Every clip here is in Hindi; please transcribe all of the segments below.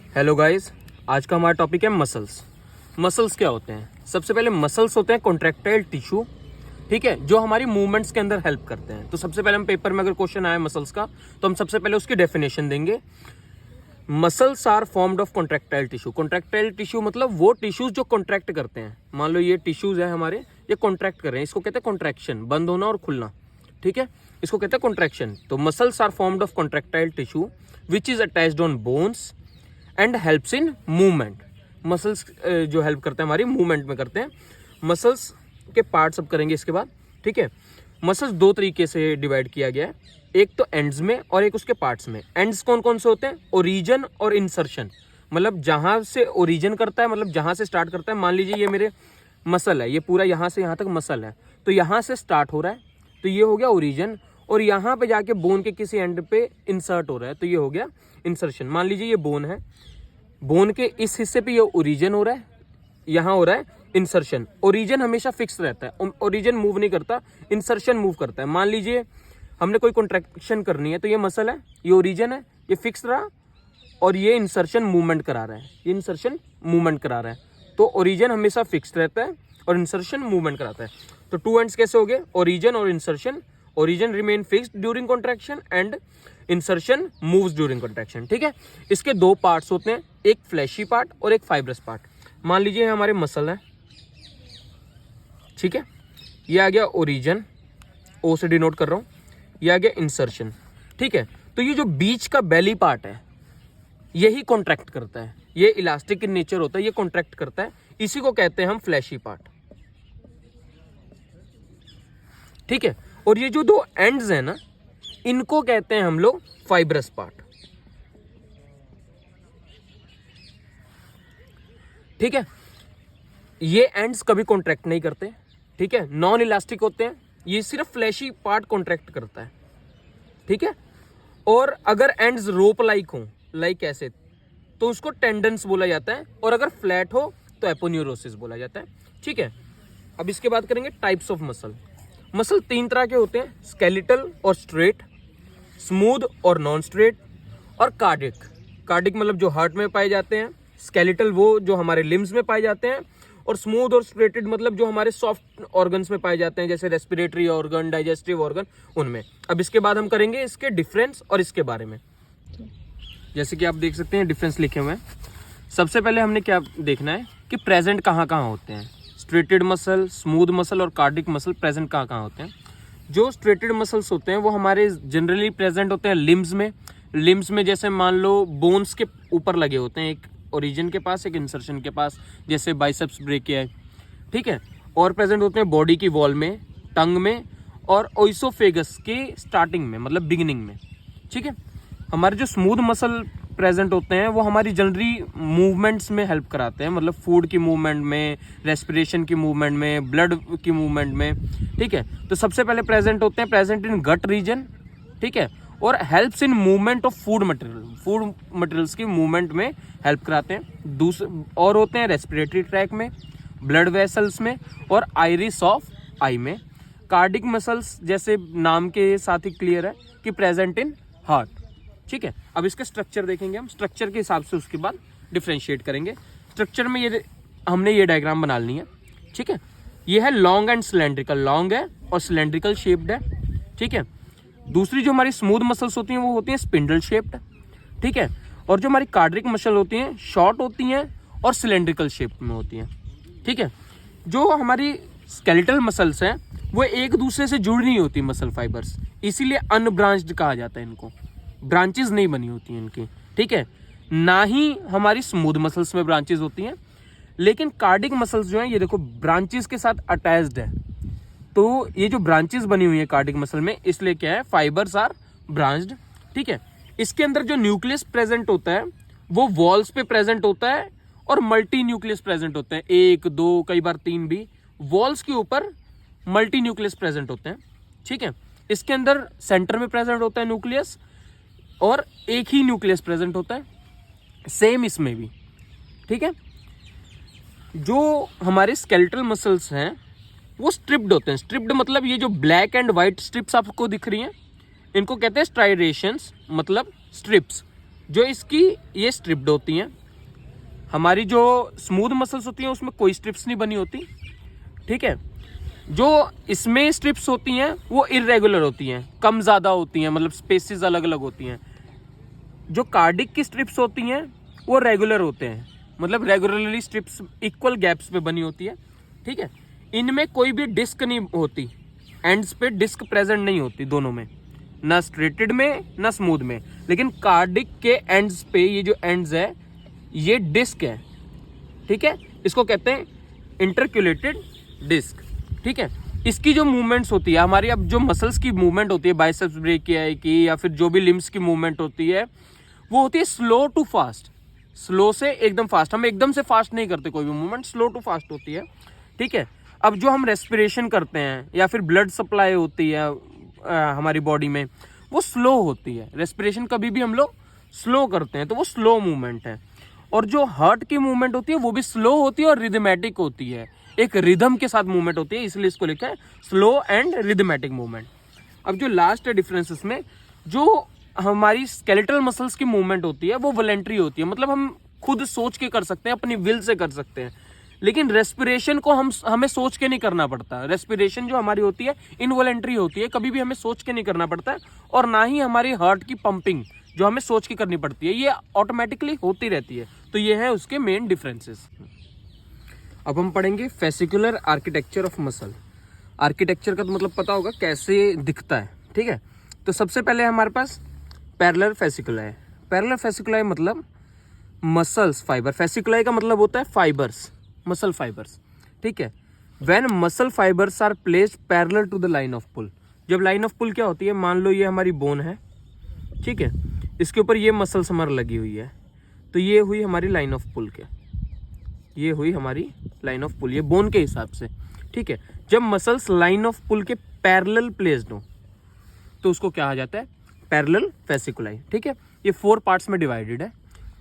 हेलो गाइस, आज का हमारा टॉपिक है मसल्स। मसल्स क्या होते हैं? सबसे पहले मसल्स होते हैं कॉन्ट्रैक्टाइल टिश्यू, ठीक है, जो हमारी मूवमेंट्स के अंदर हेल्प करते हैं। तो सबसे पहले हम पेपर में अगर क्वेश्चन आए मसल्स का तो हम सबसे पहले उसकी डेफिनेशन देंगे। Muscles are formed of contractile tissue. Contractile tissue मतलब वो टिश्यूज जो कॉन्ट्रैक्ट करते हैं। मान लो ये टिश्यूज है हमारे, ये कॉन्ट्रैक्ट कर रहे हैं, इसको कहते हैं कॉन्ट्रैक्शन, बंद होना और खुलना, ठीक है, इसको कहते हैं कॉन्ट्रैक्शन। तो muscles are formed of contractile tissue which is attached on bones and helps in movement. Muscles जो हेल्प करते हैं हमारी मूवमेंट में करते हैं। मसल्स के पार्ट्स अब करेंगे इसके बाद, ठीक है। मसल्स दो तरीके से डिवाइड किया गया है, एक तो एंड्स में और एक उसके पार्ट्स में। एंड्स कौन कौन से होते हैं? ओरिजिन और इंसर्शन, मतलब जहां से ओरिजिन करता है, मतलब जहां से स्टार्ट करता है। मान लीजिए ये मेरे मसल है, ये पूरा यहां से यहां तक मसल है, तो यहां से स्टार्ट हो रहा है, तो ये हो गया ओरिजिन, और यहाँ पे जाके बोन के किसी एंड पे इंसर्ट हो रहा है, तो ये हो गया इंसर्शन। मान लीजिए ये बोन है, बोन के इस हिस्से पे ये ओरिजिन हो रहा है, यहाँ हो रहा है इंसर्शन। ओरिजिन हमेशा फिक्स रहता है, ओरिजिन मूव नहीं करता, इंसर्शन मूव करता है। मान लीजिए हमने कोई कॉन्ट्रैक्शन करनी है, तो ये मसल है, ये ओरिजिन है, ये फिक्स रहा, और ये इंसर्शन मूवमेंट करा रहा है, ये इंसर्शन मूवमेंट करा रहा है। तो ओरिजिन हमेशा फिक्स रहता है और इंसर्शन मूवमेंट कराता है। तो टू एंड्स कैसे हो गए? ओरिजिन और insertion. Origin remain fixed during contraction and insertion moves during contraction, ठीक है। इसके दो पार्ट्स होते हैं, एक फ्लैशी पार्ट और एक फाइब्रस पार्ट। मान लीजिए हमारे मसल है, ठीक है, ये आ गया ओरिजिन, ओ से डिनोट कर रहा हूं, ये आ गया इंसर्शन, ठीक है। तो ये जो बीच का बेली पार्ट है यही कॉन्ट्रैक्ट करता है, ये इलास्टिक इन नेचर होता है, ये कॉन्ट्रैक्ट करता है, इसी को कहते हैं हम फ्लैशी पार्ट, ठीक है। और ये जो दो एंड्स हैं ना, इनको कहते हैं हम लोग फाइब्रस पार्ट, ठीक है। ये एंड्स कभी कॉन्ट्रैक्ट नहीं करते, ठीक है, नॉन इलास्टिक होते हैं, ये सिर्फ फ्लैशी पार्ट कॉन्ट्रैक्ट करता है, ठीक है। और अगर एंड्स रोप लाइक हो, लाइक ऐसे, तो उसको टेंडेंस बोला जाता है, और अगर फ्लैट हो तो एपोन्यूरोसिस बोला जाता है, ठीक है। अब इसके बाद करेंगे टाइप्स ऑफ मसल। मसल तीन तरह के होते हैं, स्केलेटल और स्ट्रेट, स्मूथ और नॉन स्ट्रेट, और कार्डिक। कार्डिक मतलब जो हार्ट में पाए जाते हैं, स्केलेटल वो जो हमारे लिम्स में पाए जाते हैं, और स्मूथ और स्ट्रेटेड मतलब जो हमारे सॉफ्ट ऑर्गन्स में पाए जाते हैं, जैसे रेस्पिरेटरी ऑर्गन, डाइजेस्टिव ऑर्गन, उनमें। अब इसके बाद हम करेंगे इसके डिफरेंस और इसके बारे में। जैसे कि आप देख सकते हैं डिफरेंस लिखे हुए हैं। सबसे पहले हमने क्या देखना है कि प्रेजेंट कहाँ कहाँ होते हैं। स्ट्रेटेड मसल, स्मूथ मसल और कार्डिक मसल प्रेजेंट कहाँ कहाँ होते हैं। जो स्ट्रेटेड मसल्स होते हैं वो हमारे जनरली प्रेजेंट होते हैं लिम्स में। लिम्स में जैसे मान लो बोन्स के ऊपर लगे होते हैं, एक ओरिजिन के पास, एक इंसर्शन के पास, जैसे बाइसेप्स ब्रेकिया, ठीक है। और प्रेजेंट होते हैं बॉडी की वॉल में, टंग में, और ओइसोफेगस के स्टार्टिंग में, मतलब बिगिनिंग में, ठीक है। हमारे जो स्मूथ मसल प्रेजेंट होते हैं वो हमारी जनरली मूवमेंट्स में हेल्प कराते हैं, मतलब फूड की मूवमेंट में, रेस्पिरेशन की मूवमेंट में, ब्लड की मूवमेंट में, ठीक है। तो सबसे पहले प्रेजेंट होते हैं प्रेजेंट इन गट रीजन, ठीक है, और helps in movement of food materials की मूवमेंट में हेल्प कराते हैं। दूसरे और होते हैं रेस्पिरेटरी ट्रैक में, ब्लड वेसल्स में, और आइरिस ऑफ आई में। कार्डिक मसल्स जैसे नाम के साथ ही क्लियर है कि प्रेजेंट इन हार्ट, ठीक है। अब इसका स्ट्रक्चर देखेंगे हम, स्ट्रक्चर के हिसाब से उसके बाद डिफ्रेंशिएट करेंगे। स्ट्रक्चर में ये हमने ये डायग्राम बना ली है, ठीक है। ये है लॉन्ग एंड सिलेंड्रिकल, लॉन्ग है और सिलेंड्रिकल शेप्ड है, ठीक है। दूसरी जो हमारी स्मूथ मसल्स होती हैं वो होती हैं स्पिंडल शेप्ड, ठीक है। और जो हमारी कार्डिक मसल होती हैं शॉर्ट होती हैं और सिलेंड्रिकल शेप में होती हैं, ठीक है। जो हमारी स्केलेटल मसल्स हैं वो एक दूसरे से जुड़ी नहीं होती मसल फाइबर्स, इसीलिए अनब्रांच्ड कहा जाता है इनको, ब्रांचेस नहीं बनी होती हैं इनकी, ठीक है। ना ही हमारी स्मूथ मसल्स में ब्रांचेस होती हैं, लेकिन कार्डिक मसल्स जो हैं ये देखो ब्रांचेस के साथ अटैच्ड है। तो ये जो ब्रांचेस बनी हुई है कार्डिक मसल में, इसलिए क्या है, फाइबर्स आर ब्रांच्ड, ठीक है। इसके अंदर जो न्यूक्लियस प्रेजेंट होता है वो वॉल्स पे प्रेजेंट होता है, और मल्टी न्यूक्लियस प्रेजेंट होते हैं, एक दो कई बार तीन भी, वॉल्स के ऊपर मल्टी न्यूक्लियस प्रेजेंट होते हैं, ठीक है। इसके अंदर सेंटर में प्रेजेंट होता है न्यूक्लियस, और एक ही न्यूक्लियस प्रेजेंट होता है, सेम इसमें भी, ठीक है। जो हमारे स्केलेटल मसल्स हैं वो स्ट्रिप्ड होते हैं। स्ट्रिप्ड मतलब ये जो ब्लैक एंड व्हाइट स्ट्रिप्स आपको दिख रही हैं इनको कहते हैं स्ट्राइडेशंस, मतलब स्ट्रिप्स, जो इसकी ये स्ट्रिप्ड होती हैं। हमारी जो स्मूथ मसल्स होती हैं उसमें कोई स्ट्रिप्स नहीं बनी होती, ठीक है। जो इसमें स्ट्रिप्स होती हैं वो इरेगुलर होती हैं, कम ज़्यादा होती हैं, मतलब स्पेसिस अलग अलग होती हैं। जो कार्डिक की स्ट्रिप्स होती हैं वो रेगुलर होते हैं, मतलब रेगुलरली स्ट्रिप्स इक्वल गैप्स पे बनी होती है, ठीक है। इनमें कोई भी डिस्क नहीं होती, एंड्स पे डिस्क प्रेजेंट नहीं होती दोनों में, ना स्ट्रेटेड में ना स्मूथ में। लेकिन कार्डिक के एंड्स पे ये जो एंड्स है ये डिस्क है, ठीक है। इसको कहते हैं इंटरक्यूलेटेड डिस्क, ठीक है। इसकी जो मूवमेंट्स होती है हमारी, अब जो मसल्स की मूवमेंट होती है बाइसेप्स ब्रेकियाई की या फिर जो भी लिम्स की मूवमेंट होती है वो होती है स्लो टू फास्ट, स्लो से एकदम फास्ट। हम एकदम से फास्ट नहीं करते कोई भी मूवमेंट, स्लो टू फास्ट होती है, ठीक है। अब जो हम रेस्पिरेशन करते हैं या फिर ब्लड सप्लाई होती है हमारी बॉडी में वो स्लो होती है। रेस्पिरेशन कभी भी हम लोग स्लो करते हैं तो वो स्लो मूवमेंट है। और जो हार्ट की मूवमेंट होती है वो भी स्लो होती है और रिदमेटिक होती है, एक रिदम के साथ मूवमेंट होती है, इसलिए इसको लिखा है स्लो एंड रिदमेटिक मूवमेंट। अब जो लास्ट है डिफरेंस इसमें, जो हमारी स्केलेटल मसल्स की मूवमेंट होती है वो वॉलंटरी होती है, मतलब हम खुद सोच के कर सकते हैं, अपनी विल से कर सकते हैं। लेकिन रेस्पिरेशन को हमें सोच के नहीं करना पड़ता। रेस्पिरेशन जो हमारी होती है इनवॉलंटरी होती है, कभी भी हमें सोच के नहीं करना पड़ता है। और ना ही हमारी हार्ट की पंपिंग जो हमें सोच के करनी पड़ती है, ये ऑटोमेटिकली होती रहती है। तो ये है उसके मेन डिफरेंसेस। अब हम पढ़ेंगे fascicular architecture of muscle. Architecture का तो मतलब पता होगा कैसे दिखता है, ठीक है। तो सबसे पहले हमारे पास पैरेलल फेसिकुलाई है। पैरेलल फेसिकुलाई मतलब मसल्स फाइबर, फेसिकुलाई का मतलब होता है फाइबर्स, मसल फाइबर्स, ठीक है। When muscle fibres are placed parallel to the line of pull. जब लाइन ऑफ पुल क्या होती है, मान लो ये हमारी बोन है, ठीक है, इसके ऊपर ये मसल्स हमारी लगी हुई है, तो ये हुई हमारी लाइन ऑफ पुल के, ये हुई हमारी लाइन ऑफ पुल, ये बोन के हिसाब से, ठीक है। जब मसल्स लाइन ऑफ पुल के पैरेलल प्लेस्ड हो तो उसको क्या कहा जाता है, पैरेलल फेसिकुलाई, ठीक है। ये 4 पार्ट्स में डिवाइडेड है,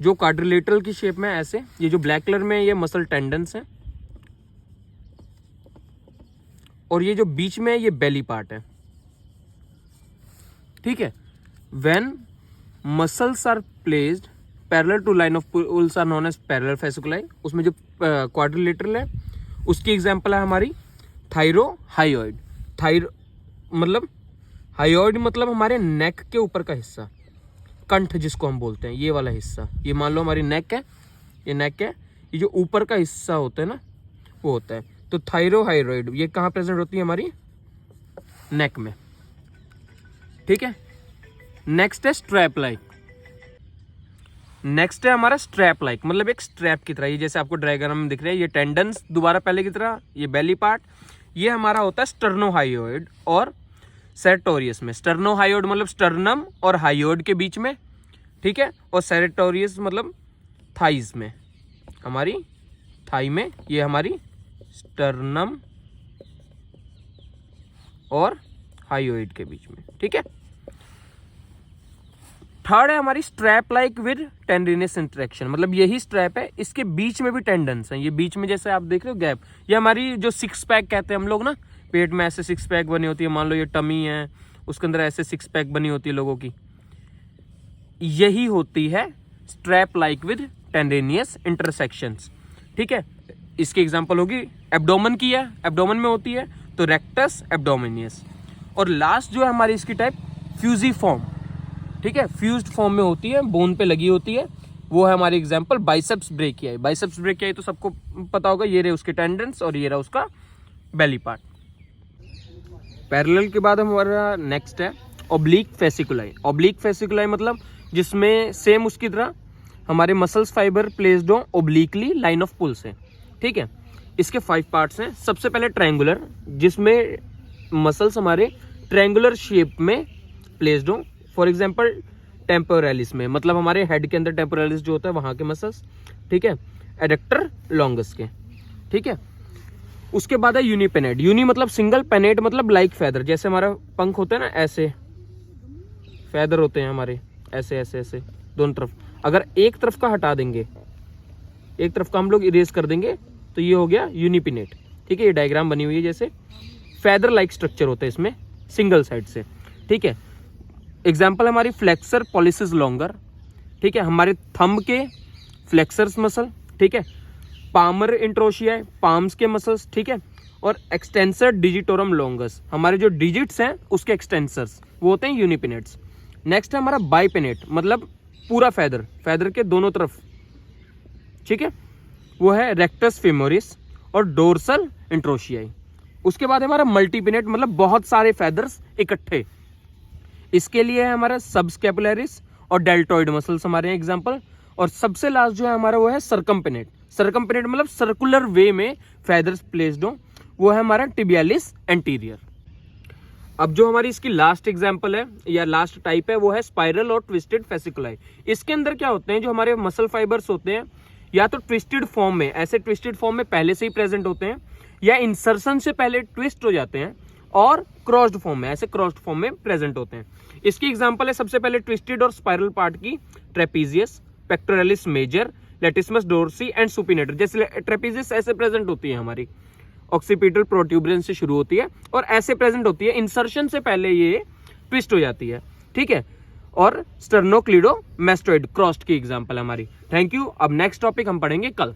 जो क्वाड्रिलेटरल की शेप में ऐसे, ये जो ब्लैक कलर में ये मसल टेंडन्स है, और ये जो बीच में ये बेली पार्ट है, ठीक है। When muscles are placed parallel to line of pulls are known as parallel fasciculi. उसमें जो क्वाड्रिलेटरल है उसकी एग्जांपल है हमारी थायरोहायोइड। थायरो मतलब हायोइड मतलब हमारे नेक के ऊपर का हिस्सा, कंठ जिसको हम बोलते हैं, ये वाला हिस्सा। ये मान लो हमारी नेक है, ये नेक है, ये जो ऊपर का हिस्सा होता है ना वो होता है। तो थायरोहाइड्रोइड ये कहाँ प्रेजेंट होती है, हमारी नेक में, ठीक है। नेक्स्ट है स्ट्रैप लाइक। नेक्स्ट है हमारा स्ट्रैप लाइक, मतलब एक स्ट्रैप की तरह, ये जैसे आपको डायग्राम में दिख रहा है, ये टेंडन्स दोबारा पहले की तरह, ये बेली पार्ट, ये हमारा होता है स्टर्नोहायोइड और सेरेटोरियस में। स्टर्नोहायोइड मतलब स्टर्नम और हायोइड के बीच में, ठीक है। और सेरेटोरियस मतलब थाइज में, हमारी थाई में, ये हमारी स्टर्नम और हायोइड के बीच में, ठीक है। थर्ड है हमारी strap like with tendinous interaction, मतलब यही स्ट्रैप है, इसके बीच में भी टेंडन्स हैं, ये बीच में जैसे आप देख रहे हो गैप, ये हमारी जो 6 पैक कहते हैं हम लोग ना, पेट में ऐसे 6 पैक बनी होती है, मान लो ये टमी है, उसके अंदर ऐसे 6 पैक बनी होती है लोगों की, यही होती है स्ट्रैप लाइक विद टेंडिनियस इंटरसेक्शंस, ठीक है। इसकी एग्जांपल होगी एब्डोमेन की है, एब्डोमेन में होती है तो रेक्टस एब्डोमिनियस। और लास्ट जो है हमारी इसकी टाइप फ्यूजिफॉर्म, ठीक है, फ्यूज्ड फॉर्म में होती है, बोन पे लगी होती है, वो है हमारी example biceps brachii. Biceps brachii तो सबको पता होगा, ये रहे उसके टेंडेंस और ये रहा उसका बेली पार्ट। पैरेलल के बाद हमारा नेक्स्ट है ओब्लिक फेसिकुलाई। ओब्लिक फेसिकुलाई मतलब जिसमें सेम उसकी तरह हमारे मसल्स फाइबर प्लेस्ड हो ओब्लिकली लाइन ऑफ पुल से, ठीक है। इसके 5 पार्ट्स हैं। सबसे पहले ट्रायंगुलर, जिसमें मसल्स हमारे ट्रायंगुलर शेप में प्लेस्ड हो, फॉर एग्जाम्पल टेम्पोरालिस में, मतलब हमारे हेड के अंदर टेम्पोरालिस जो होता है वहां के मसल्स, ठीक है, एडक्टर लॉन्गस के, ठीक है। उसके बाद है यूनिपेनेट। यूनि मतलब सिंगल, पेनेट मतलब लाइक फेदर, जैसे हमारा पंख होता है ना, ऐसे फेदर होते हैं हमारे, ऐसे ऐसे ऐसे दोनों तरफ। अगर एक तरफ का हटा देंगे, एक तरफ का हम लोग इरेज कर देंगे तो ये हो गया यूनिपिनेट, ठीक है। ये डायग्राम बनी हुई है, जैसे फेदर लाइक स्ट्रक्चर होता है इसमें सिंगल साइड से, ठीक है। एग्जाम्पल हमारी फ्लेक्सर पॉलिसिस लॉन्गर, ठीक है, हमारे थंब के फ्लेक्सर्स मसल, ठीक है, पामर इंट्रोशिया, पाम्स के मसल्स, ठीक है, और एक्सटेंसर डिजिटोरम लॉन्गस, हमारे जो डिजिट्स हैं उसके एक्सटेंसर्स वो होते हैं यूनिपिनेट्स। नेक्स्ट है हमारा बाइपिनेट, मतलब पूरा फेदर के दोनों तरफ, ठीक है, वो है रेक्टस फेमोरिस और डोर्सल इंट्रोशियाई। उसके बाद हमारा मल्टीपिनेट, मतलब बहुत सारे फेदर्स इकट्ठे, इसके लिए है हमारा सबस्कैपुलरिस और डेल्टॉइड मसल्स हमारे एग्जांपल। और सबसे लास्ट जो है हमारा वो है सरकमपिनेट। सरकमपिनेट मतलब सर्कुलर वे में फेदर्स प्लेस्ड हो, वो है हमारा टिबियालिस एंटीरियर। अब जो हमारी इसकी लास्ट एग्जांपल है या लास्ट टाइप है वो है स्पाइरल और ट्विस्टेड फेसिकुलाई। इसके अंदर क्या होते हैं, जो हमारे मसल फाइबर्स होते हैं या तो ट्विस्टेड फॉर्म में, ऐसे ट्विस्टेड फॉर्म में पहले से ही प्रेजेंट होते हैं, या इंसर्शन से पहले ट्विस्ट हो जाते हैं, और क्रॉस्ड फॉर्म में, ऐसे क्रॉस्ड फॉर्म में प्रेजेंट होते हैं। इसकी एग्जांपल है सबसे पहले ट्विस्टेड और स्पाइरल पार्ट की trapezius, pectoralis major, latissimus dorsi and supinator. जैसे ट्रेपीजियस ऐसे प्रेजेंट होती है हमारी, ऑक्सीपिटल प्रोट्यूबरेंस से शुरू होती है और ऐसे प्रेजेंट होती है, इंसर्शन से पहले ये ट्विस्ट हो जाती है, ठीक है। और स्टर्नोक्लिडोमैस्टोइड क्रॉस्ड की एग्जांपल हमारी। Thank you. अब नेक्स्ट टॉपिक हम पढ़ेंगे कल।